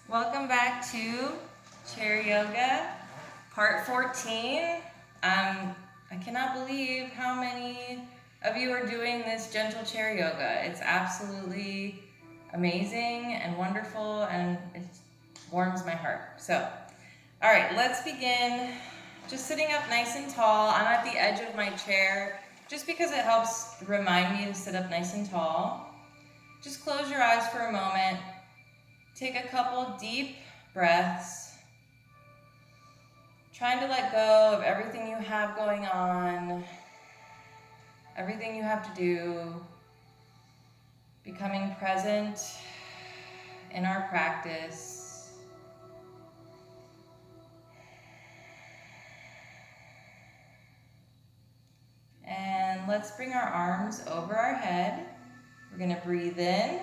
Welcome back to Chair Yoga, part 14. I cannot believe how many of you are doing this gentle chair yoga. It's absolutely amazing and wonderful, and it warms my heart. So, all right, let's begin. Just sitting up nice and tall. I'm at the edge of my chair just because it helps remind me to sit up nice and tall. Just close your eyes for a moment. Take a couple deep breaths. Trying to let go of everything you have going on, everything you have to do. Becoming present in our practice. And let's bring our arms over our head. We're going to breathe in.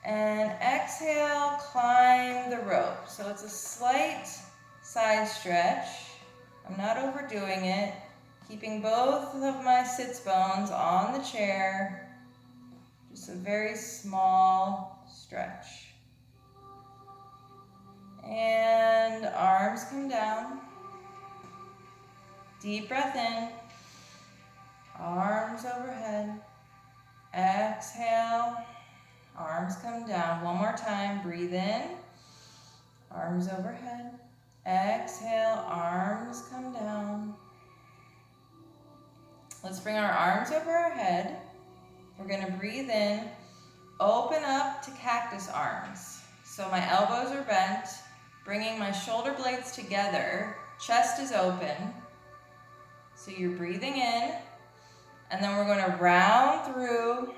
And exhale, climb the rope. So it's a slight side stretch. I'm not overdoing it. Keeping both of my sits bones on the chair. Just a very small stretch. And arms come down. Deep breath in. Arms overhead. Exhale. Arms come down. One more time. Breathe in. Arms overhead. Exhale. Arms come down. Let's bring our arms over our head. We're going to breathe in. Open up to cactus arms. So my elbows are bent. Bringing my shoulder blades together. Chest is open. So you're breathing in. And then we're going to round through.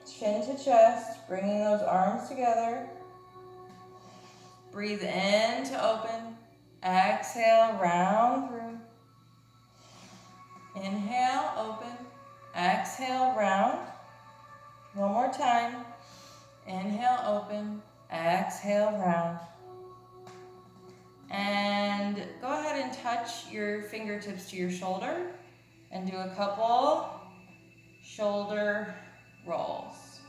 Chin to chest, bringing those arms together. Breathe in to open. Exhale, round through. Inhale, open. Exhale, round. One more time. Inhale, open. Exhale, round. And go ahead and touch your fingertips to your shoulder and do a couple shoulder rolls.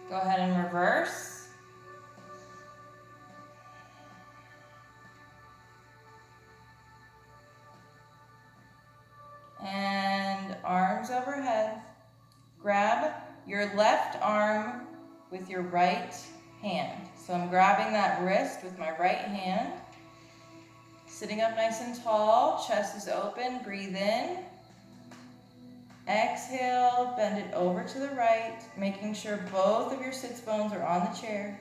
Go ahead and reverse. And arms overhead. Grab your left arm with your right hand. So I'm grabbing that wrist with my right hand. Sitting up nice and tall, chest is open, breathe in. Exhale, bend it over to the right, making sure both of your sits bones are on the chair.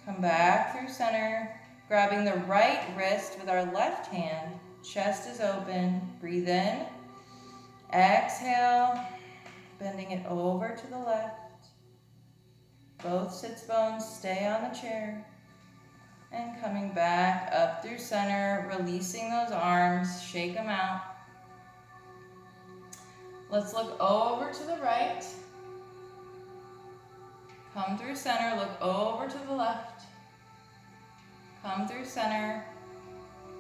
Come back through center, grabbing the right wrist with our left hand. Chest is open, breathe in. Exhale, bending it over to the left. Both sits bones stay on the chair. And coming back up through center, releasing those arms, shake them out. Let's look over to the right. Come through center, look over to the left. Come through center,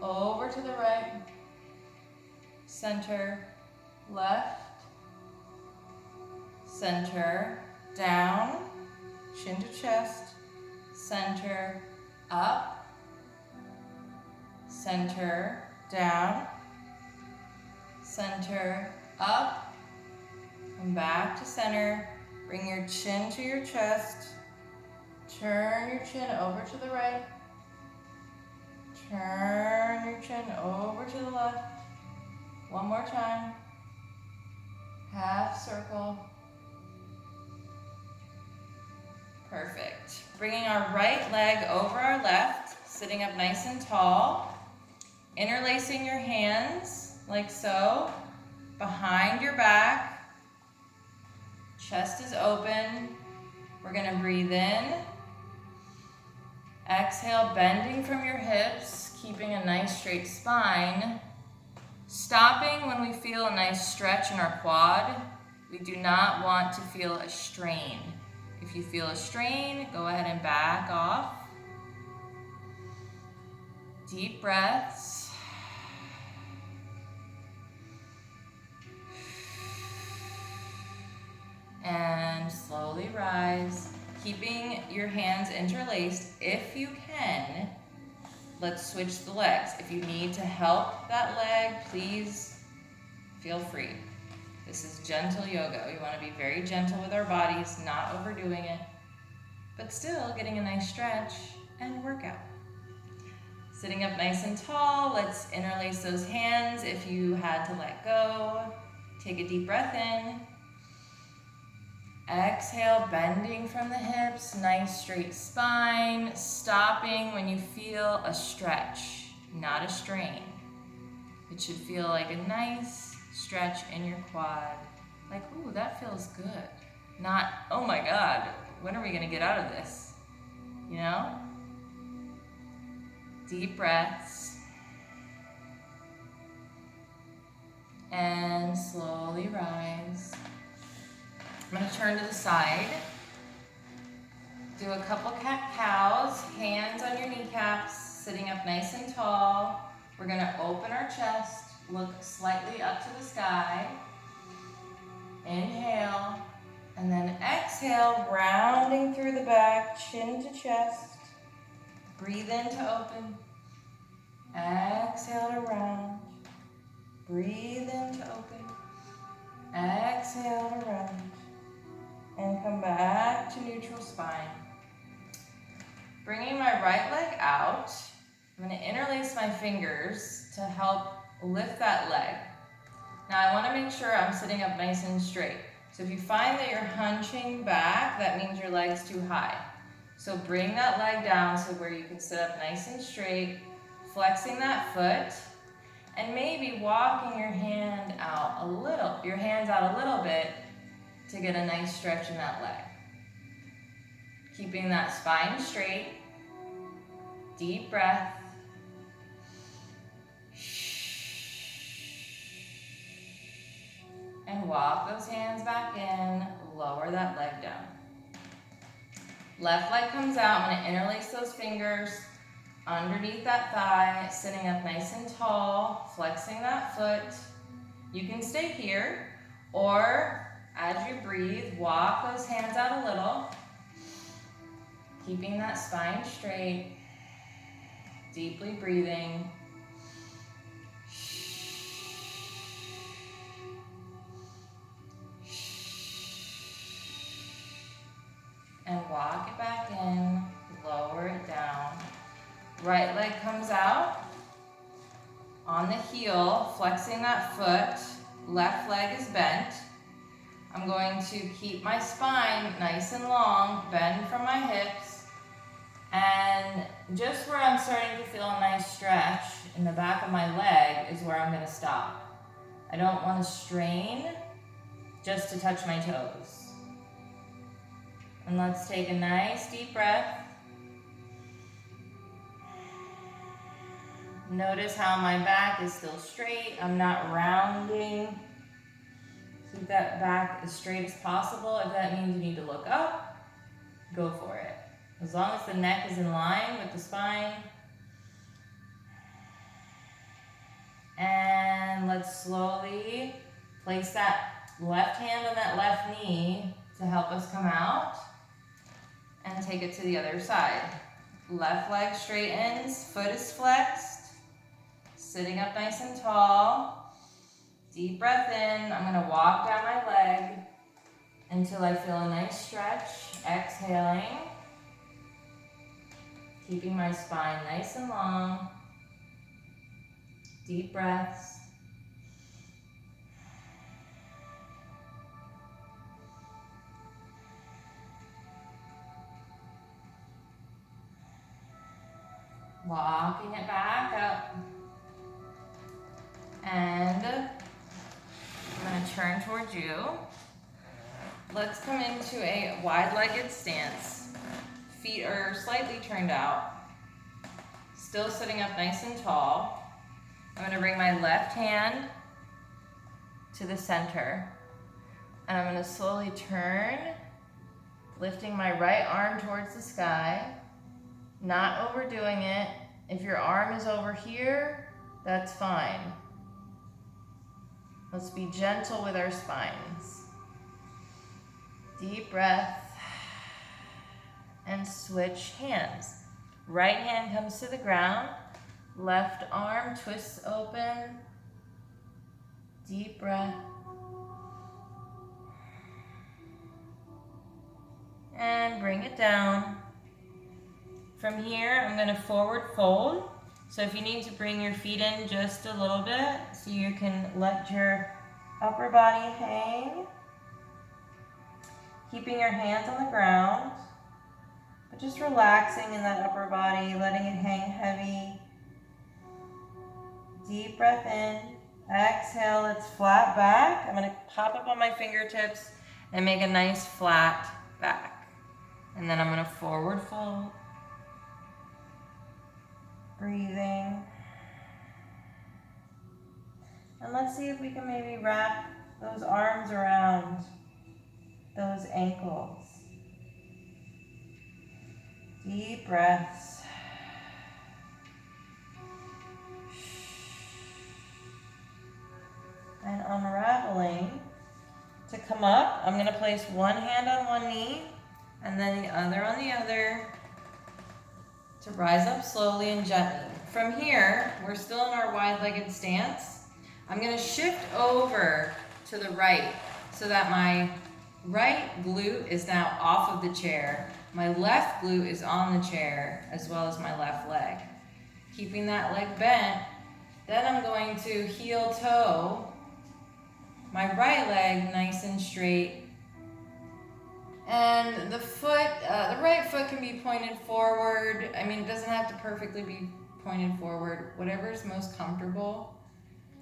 over to the right. Center, left. Center, down, chin to chest. Center, up. Center, down. Center, up. Come back to center. Bring your chin to your chest. Turn your chin over to the right. Turn your chin over to the left. One more time. Half circle. Perfect. Bringing our right leg over our left, sitting up nice and tall. Interlacing your hands like so, behind your back. Chest is open. We're going to breathe in. Exhale, bending from your hips, keeping a nice straight spine. Stopping when we feel a nice stretch in our quad. We do not want to feel a strain. If you feel a strain, go ahead and back off. Deep breaths. And slowly slowly rise, keeping your hands interlaced. If you can, let's switch the legs. If you need to help that leg, please feel free. This is gentle yoga. We want to be very gentle with our bodies, not overdoing it, but still getting a nice stretch and workout. Sitting up nice and tall, let's interlace those hands. If you had to let go, take a deep breath in. Exhale, bending from the hips, nice straight spine, stopping when you feel a stretch, not a strain. It should feel like a nice stretch in your quad. Like, ooh, that feels good. Not, oh my God, when are we gonna get out of this? You know? Deep breaths. And slowly rise. I'm going to turn to the side. Do a couple cat-cows, hands on your kneecaps, sitting up nice and tall. We're going to open our chest, look slightly up to the sky. Inhale, and then exhale, rounding through the back, chin to chest. Breathe in to open. Exhale to round. Breathe in to open. Exhale to round. And come back to neutral spine. Bringing my right leg out, I'm going to interlace my fingers to help lift that leg. Now I want to make sure I'm sitting up nice and straight. So if you find that you're hunching back, that means your leg's too high. So bring that leg down so where you can sit up nice and straight, flexing that foot, and maybe walking your hands out a little bit to get a nice stretch in that leg. Keeping that spine straight. Deep breath. And walk those hands back in. Lower that leg down. Left leg comes out. I'm going to interlace those fingers underneath that thigh, sitting up nice and tall, flexing that foot. You can stay here, or as you breathe, walk those hands out a little, keeping that spine straight, deeply breathing. And walk it back in, lower it down. Right leg comes out, on the heel, flexing that foot, left leg is bent. I'm going to keep my spine nice and long, bend from my hips, and just where I'm starting to feel a nice stretch in the back of my leg is where I'm going to stop. I don't want to strain, just to touch my toes. And let's take a nice deep breath. Notice how my back is still straight. I'm not rounding. Keep that back as straight as possible. If that means you need to look up, go for it. As long as the neck is in line with the spine. And let's slowly place that left hand on that left knee to help us come out. And take it to the other side. Left leg straightens, foot is flexed. Sitting up nice and tall. Deep breath in. I'm going to walk down my leg until I feel a nice stretch. Exhaling. Keeping my spine nice and long. Deep breaths. Walking it back up. And I'm going to turn towards you. Let's come into a wide-legged stance. Feet are slightly turned out. Still sitting up nice and tall. I'm going to bring my left hand to the center. And I'm going to slowly turn, lifting my right arm towards the sky. Not overdoing it. If your arm is over here, that's fine. Let's be gentle with our spines. Deep breath. and switch hands. Right hand comes to the ground, left arm twists open, deep breath. And bring it down. From here, I'm gonna forward fold. So if you need to bring your feet in just a little bit so you can let your upper body hang, keeping your hands on the ground, but just relaxing in that upper body, letting it hang heavy. Deep breath in, exhale, let's flat back. I'm gonna pop up on my fingertips and make a nice flat back. And then I'm gonna forward fold. Breathing. And let's see if we can maybe wrap those arms around those ankles. Deep breaths. And unraveling. To come up, I'm gonna place one hand on one knee and then the other on the other to rise up slowly and gently. From here, we're still in our wide-legged stance. I'm gonna shift over to the right so that my right glute is now off of the chair. My left glute is on the chair as well as my left leg. Keeping that leg bent, then I'm going to heel toe my right leg nice and straight. And the right foot can be pointed forward. I mean, it doesn't have to perfectly be pointed forward, whatever is most comfortable.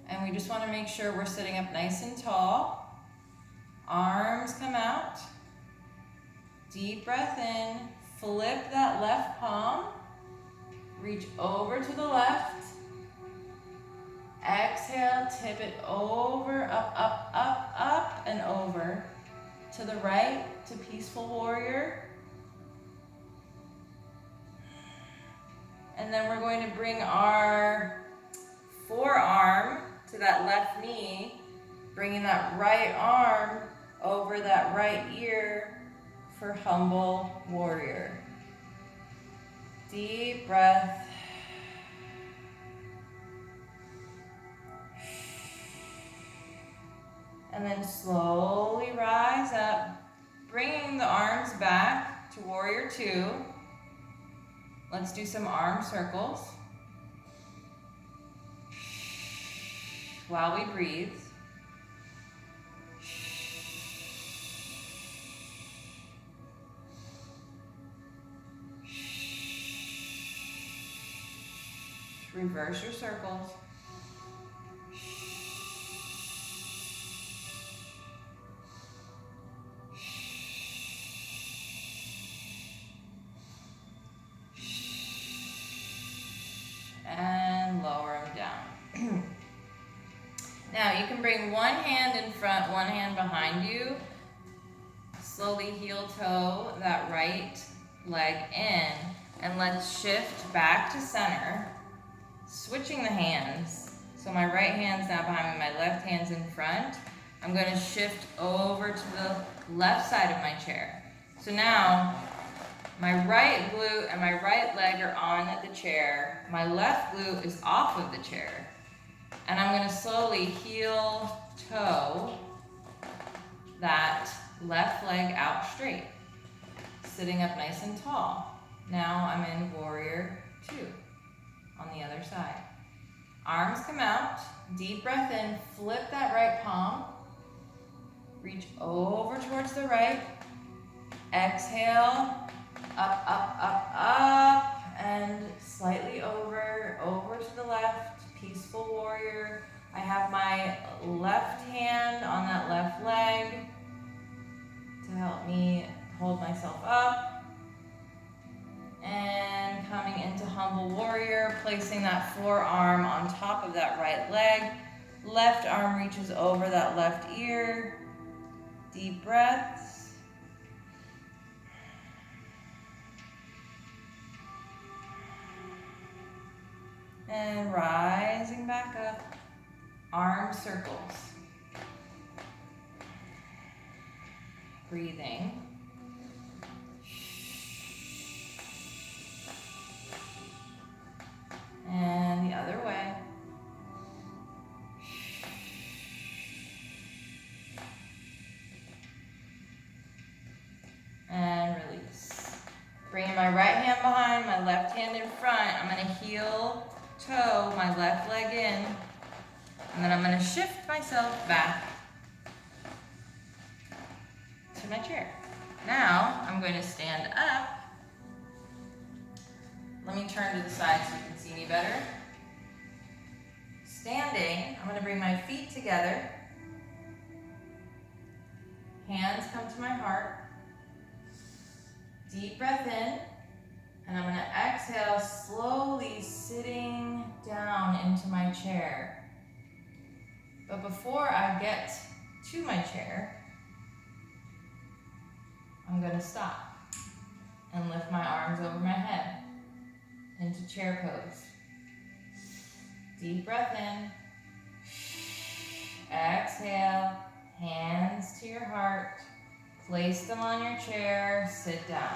And we just want to make sure we're sitting up nice and tall. Arms come out. Deep breath in. Flip that left palm. Reach over to the left. Exhale, tip it over, up, up, up, up, and over. To the right, to Peaceful Warrior. And then we're going to bring our forearm to that left knee, bringing that right arm over that right ear for Humble Warrior. Deep breath. And then slowly rise up, bringing the arms back to Warrior Two. Let's do some arm circles while we breathe. Reverse your circles. And lower them down. Now you can bring one hand in front, one hand behind you. Slowly heel toe that right leg in, and let's shift back to center, switching the hands. So my right hand's now behind me, my left hand's in front. I'm going to shift over to the left side of my chair. So now my right glute and my right leg are on the chair. My left glute is off of the chair. And I'm going to slowly heel toe that left leg out straight, sitting up nice and tall. Now I'm in Warrior Two on the other side. Arms come out, deep breath in, flip that right palm, reach over towards the right, exhale, up, up, up, up, and slightly over to the left, Peaceful Warrior. I have my left hand on that left leg to help me hold myself up. And coming into Humble Warrior, placing that forearm on top of that right leg. Left arm reaches over that left ear. Deep breaths. And rising back up, arm circles. Breathing. Bringing my right hand behind, my left hand in front. I'm gonna heel toe my left leg in, and then I'm gonna shift myself back to my chair. Now, I'm going to stand up. Let me turn to the side so you can see me better. Standing, I'm going to bring my feet together. Hands come to my heart. Deep breath in. And I'm going to exhale, slowly sitting down into my chair. But before I get to my chair, I'm going to stop and lift my arms over my head into chair pose. Deep breath in. Exhale, hands to your heart. Place them on your chair, sit down.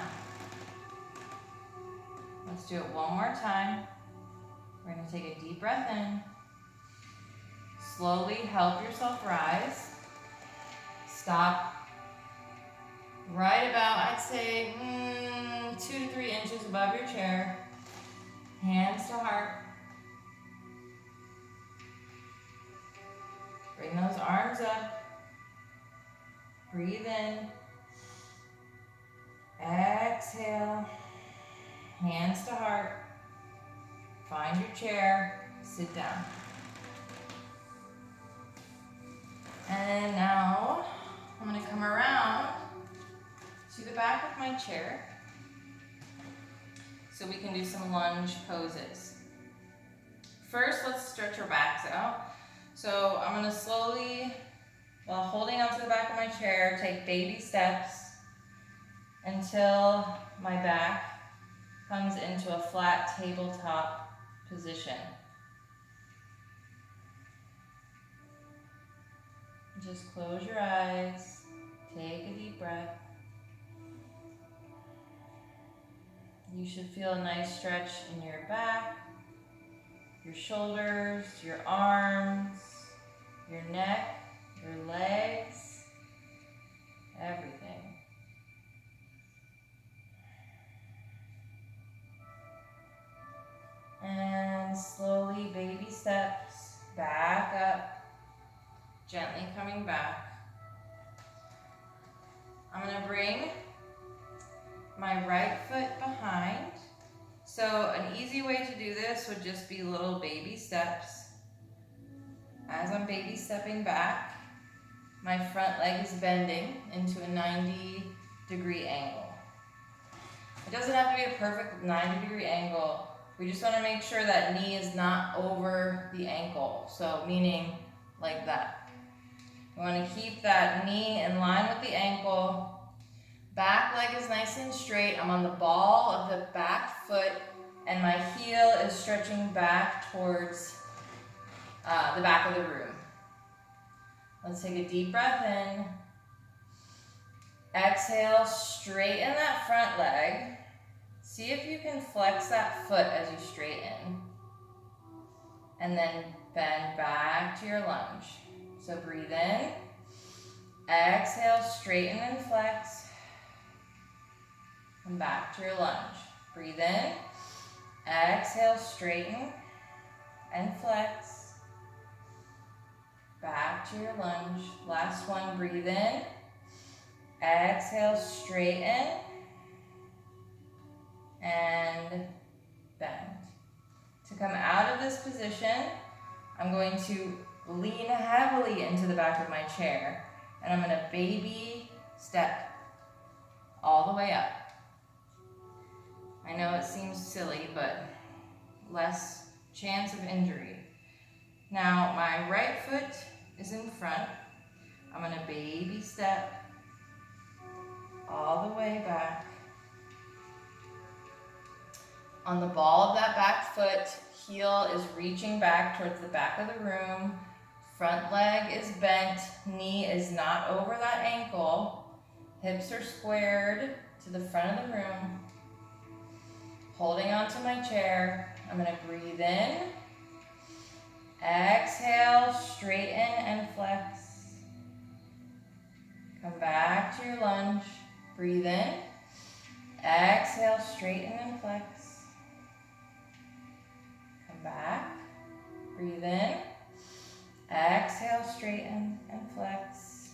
Let's do it one more time. We're going to take a deep breath in. Slowly help yourself rise. Stop right about, I'd say, 2 to 3 inches above your chair. Hands to heart. Bring those arms up. Breathe in. Exhale. Hands to heart. Find your chair. Sit down. And now I'm going to come around to the back of my chair so we can do some lunge poses. First, let's stretch our backs out. So I'm going to slowly, while holding onto the back of my chair, take baby steps until my back comes into a flat tabletop position. Just close your eyes, take a deep breath. You should feel a nice stretch in your back, your shoulders, your arms, your neck, your legs, everything. And slowly, baby steps, back up. Gently coming back. I'm going to bring my right foot behind. So an easy way to do this would just be little baby steps. As I'm baby stepping back, my front leg is bending into a 90-degree angle. It doesn't have to be a perfect 90-degree angle. We just want to make sure that knee is not over the ankle. So meaning like that. We want to keep that knee in line with the ankle. Back leg is nice and straight. I'm on the ball of the back foot, and my heel is stretching back towards the back of the room. Let's take a deep breath in. Exhale, straighten that front leg. See if you can flex that foot as you straighten. And then bend back to your lunge. So breathe in, exhale, straighten and flex, and back to your lunge. Breathe in, exhale, straighten and flex, back to your lunge. Last one, breathe in, exhale, straighten, and bend. To come out of this position, I'm going to lean heavily into the back of my chair, and I'm going to baby step all the way up. I know it seems silly, but less chance of injury. Now my right foot is in front. I'm going to baby step all the way back. On the ball of that back foot, heel is reaching back towards the back of the room. Front leg is bent, knee is not over that ankle. Hips are squared to the front of the room. Holding onto my chair, I'm going to breathe in. Exhale, straighten and flex. Come back to your lunge. Breathe in. Exhale, straighten and flex. Come back. Breathe in. Exhale, straighten and flex.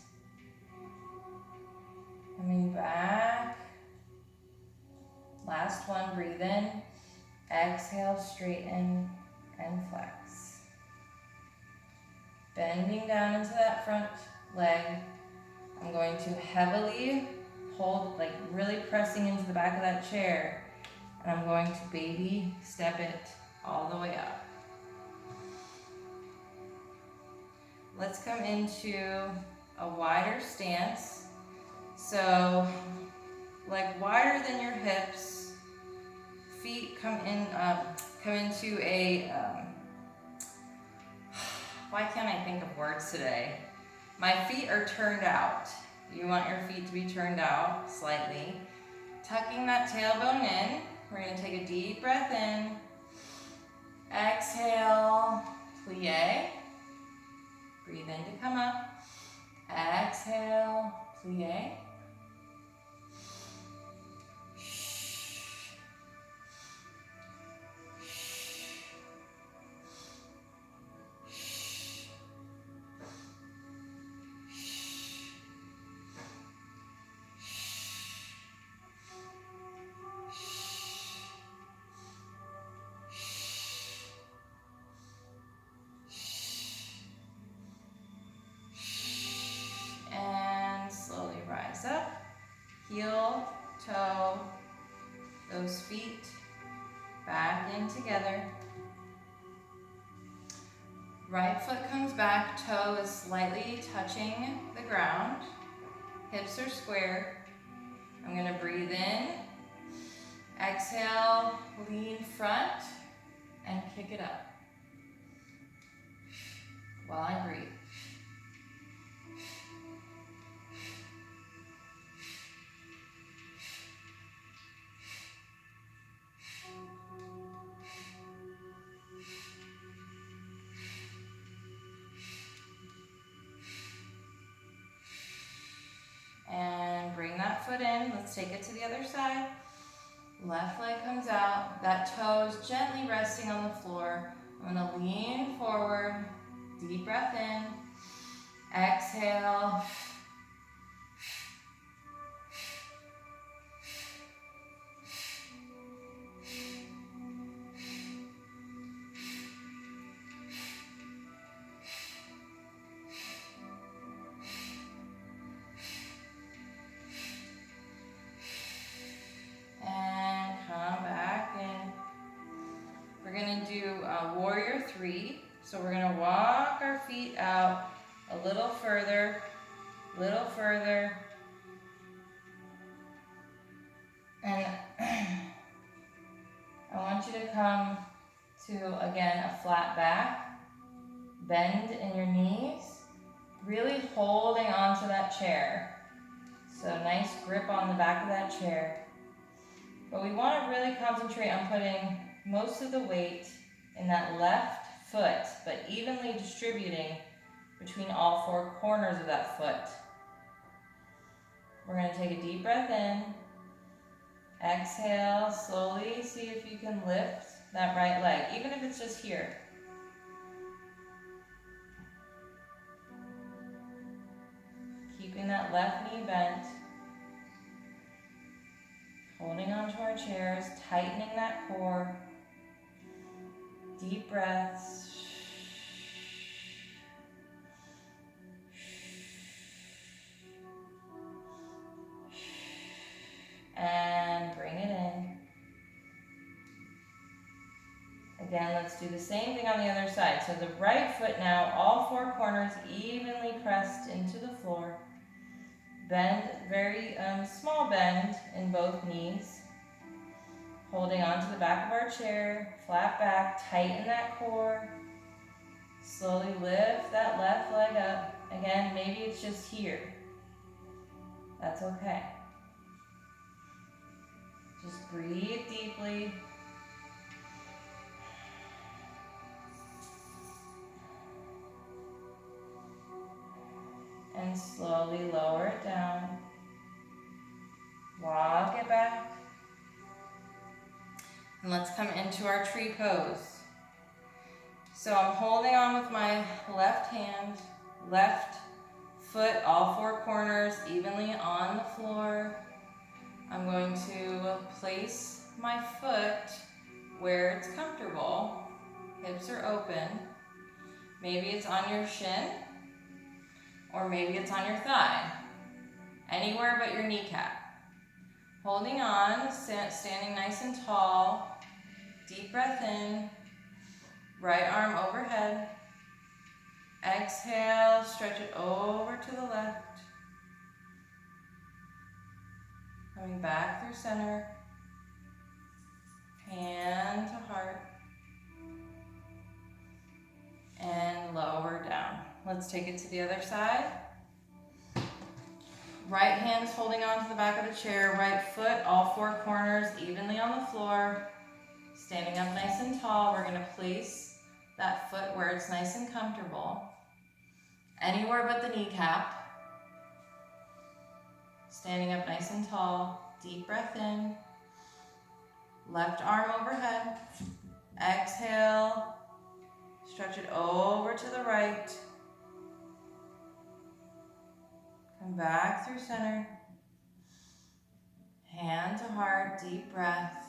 Coming back. Last one, breathe in. Exhale, straighten and flex. Bending down into that front leg. I'm going to heavily hold, like really pressing into the back of that chair. And I'm going to baby step it all the way up. Let's come into a wider stance. So, like wider than your hips, feet come into a, why can't I think of words today? My feet are turned out. You want your feet to be turned out slightly. Tucking that tailbone in. We're gonna take a deep breath in. Exhale, plie. Breathe in to come up. Exhale, plie. Up, heel, toe, those feet back in together. Right foot comes back, toe is slightly touching the ground. Hips are square. I'm gonna breathe in. Exhale, lean front and kick it up while I breathe. And bring that foot in. Let's take it to the other side. Left leg comes out. That toe is gently resting on the floor. I'm going to lean forward. Deep breath in. Exhale. Warrior 3. So we're going to walk our feet out a little further, and I want you to come to, again, a flat back, bend in your knees, really holding onto that chair. So nice grip on the back of that chair. But we want to really concentrate on putting most of the weight in that left foot, but evenly distributing between all four corners of that foot. We're going to take a deep breath in. Exhale, slowly see if you can lift that right leg, even if it's just here. Keeping that left knee bent. Holding onto our chairs, tightening that core. Deep breaths. And bring it in. Again, let's do the same thing on the other side. So the right foot now, all four corners evenly pressed into the floor. Bend, very small bend in both knees. Holding onto the back of our chair, flat back, tighten that core. Slowly lift that left leg up. Again, maybe it's just here. That's okay. Just breathe deeply. And slowly lower it down. Walk it back. And let's come into our tree pose. So I'm holding on with my left hand, left foot, all four corners evenly on the floor. I'm going to place my foot where it's comfortable. Hips are open. Maybe it's on your shin, or maybe it's on your thigh. Anywhere but your kneecap. Holding on, standing nice and tall. Deep breath in. Right arm overhead. Exhale, stretch it over to the left. Coming back through center. Hand to heart. And lower down. Let's take it to the other side. Right hand is holding on to the back of the chair. Right foot, all four corners evenly on the floor. Standing up nice and tall. We're going to place that foot where it's nice and comfortable. Anywhere but the kneecap. Standing up nice and tall. Deep breath in. Left arm overhead. Exhale. Stretch it over to the right. Come back through center. Hand to heart, deep breath.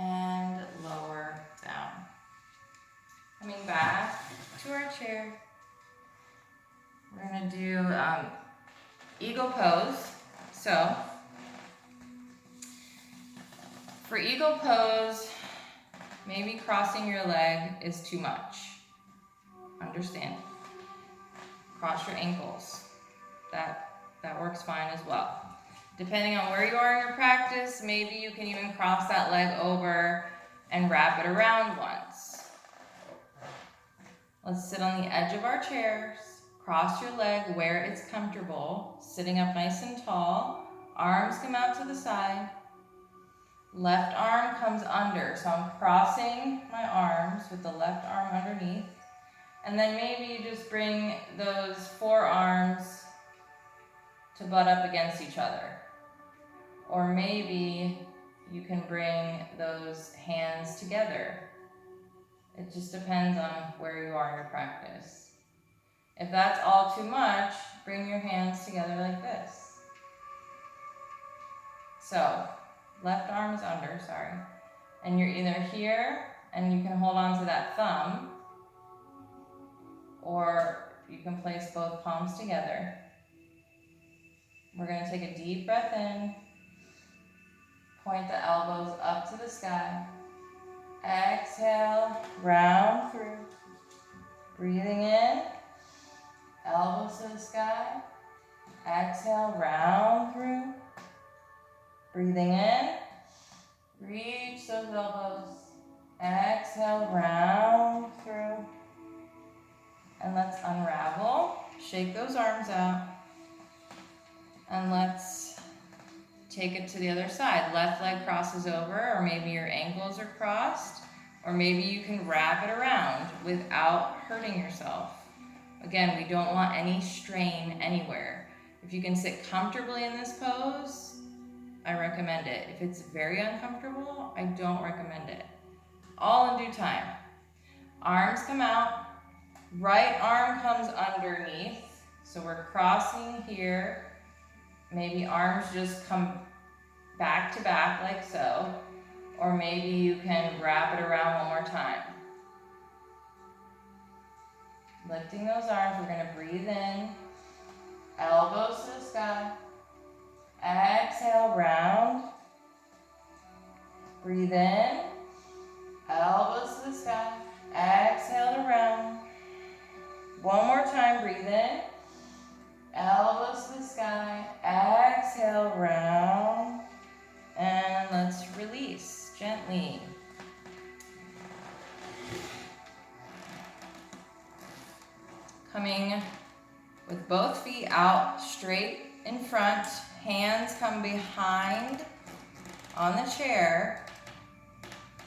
And lower down. Coming back to our chair. We're going to do eagle pose. So, for eagle pose, maybe crossing your leg is too much. Understand. Cross your ankles. That works fine as well. Depending on where you are in your practice, maybe you can even cross that leg over and wrap it around once. Let's sit on the edge of our chairs. Cross your leg where it's comfortable. Sitting up nice and tall. Arms come out to the side. Left arm comes under. So I'm crossing my arms with the left arm underneath. And then maybe you just bring those forearms to butt up against each other. Or maybe you can bring those hands together. It just depends on where you are in your practice. If that's all too much, bring your hands together like this. So, left arm is under, sorry. And you're either here, and you can hold on to that thumb, or you can place both palms together. We're going to take a deep breath in. Point the elbows up to the sky. Exhale, round through. Breathing in. Elbows to the sky. Exhale, round through. Breathing in. Reach those elbows. Exhale, round through. And let's unravel. Shake those arms out. And let's take it to the other side. Left leg crosses over, or maybe your ankles are crossed, or maybe you can wrap it around without hurting yourself. Again, we don't want any strain anywhere. If you can sit comfortably in this pose, I recommend it. If it's very uncomfortable, I don't recommend it. All in due time. Arms come out. Right arm comes underneath. So we're crossing here. Maybe arms just come back to back like so. Or maybe you can wrap it around one more time. Lifting those arms, we're going to breathe in. Elbows to the sky. Exhale, round. Breathe in. Elbows to the sky. Exhale to round. One more time, breathe in. Elbows to the sky. Exhale, round. And let's release gently. Coming with both feet out straight in front. Hands come behind on the chair.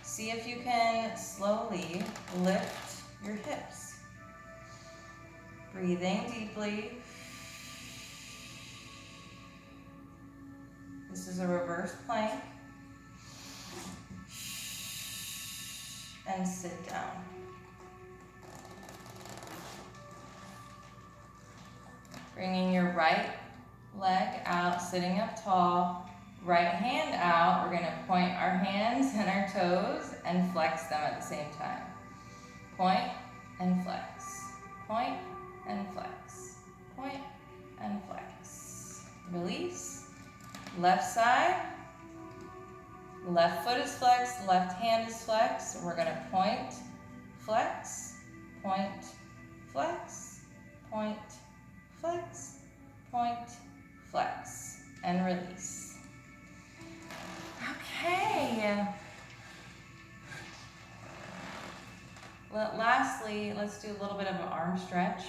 See if you can slowly lift your hips. Breathing deeply. This is a reverse plank. And sit down. Bringing your right leg out, sitting up tall. Right hand out. We're going to point our hands and our toes and flex them at the same time. Point and flex. Point and flex. Point and flex. Release. Left side. Left foot is flexed, left hand is flexed. We're going to point, flex, point, flex, point, flex, point, flex, and release. Okay. Lastly, let's do a little bit of an arm stretch.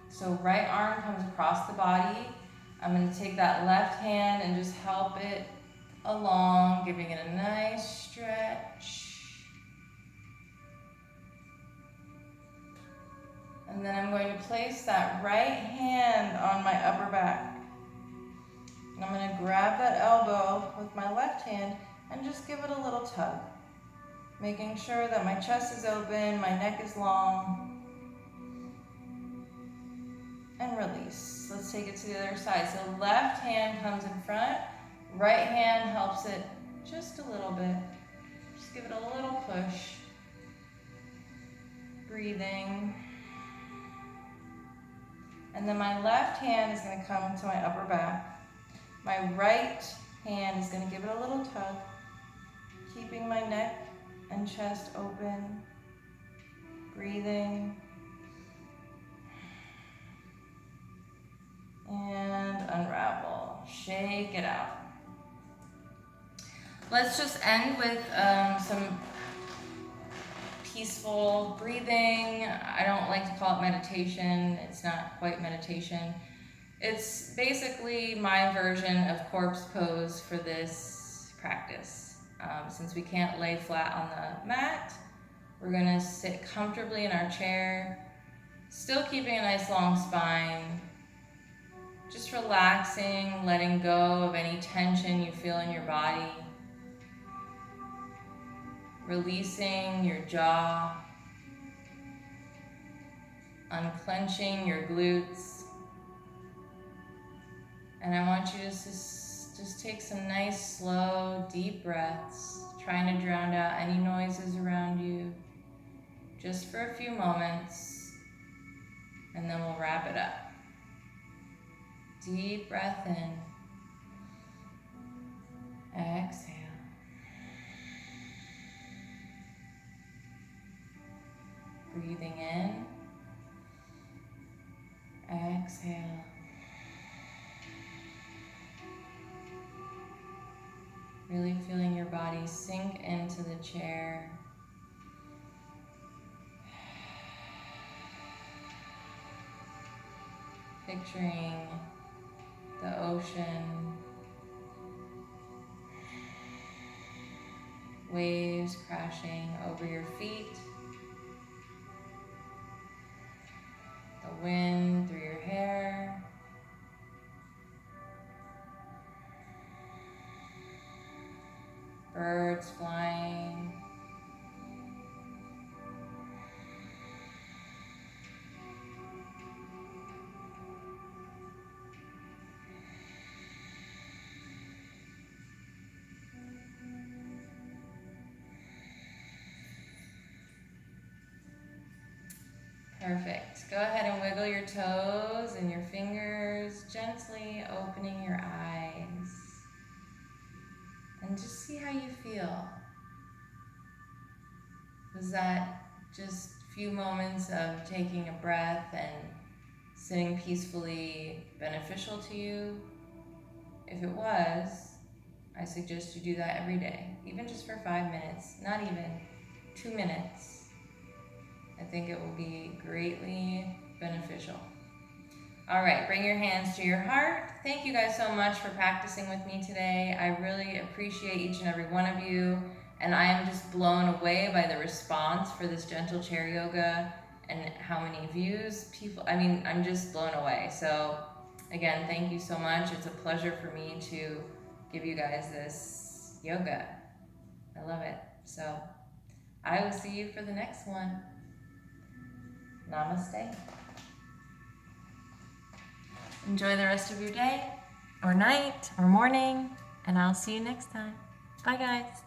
So right arm comes across the body. I'm going to take that left hand and just help it along, giving it a nice stretch. And then I'm going to place that right hand on my upper back. And I'm going to grab that elbow with my left hand and just give it a little tug. Making sure that my chest is open, my neck is long. And release. Let's take it to the other side. So left hand comes in front. Right hand helps it just a little bit. Just give it a little push. Breathing. And then my left hand is going to come to my upper back. My right hand is going to give it a little tug, keeping my neck and chest open. Breathing. And unravel. Shake it out. Let's just end with some peaceful breathing. I don't like to call it meditation. It's not quite meditation. It's basically my version of corpse pose for this practice. Since we can't lay flat on the mat, we're gonna sit comfortably in our chair, still keeping a nice long spine. Just relaxing, letting go of any tension you feel in your body. Releasing your jaw, unclenching your glutes. And I want you to just take some nice, slow, deep breaths, trying to drown out any noises around you, just for a few moments, and then we'll wrap it up. Deep breath in, exhale. Breathing in, exhale. Really feeling your body sink into the chair. Picturing the ocean, waves crashing over your feet. The wind through your hair. Birds flying. Perfect. Go ahead and wiggle your toes and your fingers, gently opening your eyes. And just see how you feel. Was that just a few moments of taking a breath and sitting peacefully beneficial to you? If it was, I suggest you do that every day, even just for 5 minutes, not even 2 minutes. I think it will be greatly beneficial. All right, bring your hands to your heart. Thank you guys so much for practicing with me today. I really appreciate each and every one of you, and I am just blown away by the response for this gentle chair yoga and how many views people, I'm just blown away. So again, thank you so much. It's a pleasure for me to give you guys this yoga. I love it. So I will see you for the next one. Namaste. Enjoy the rest of your day, or night, or morning, and I'll see you next time. Bye, guys.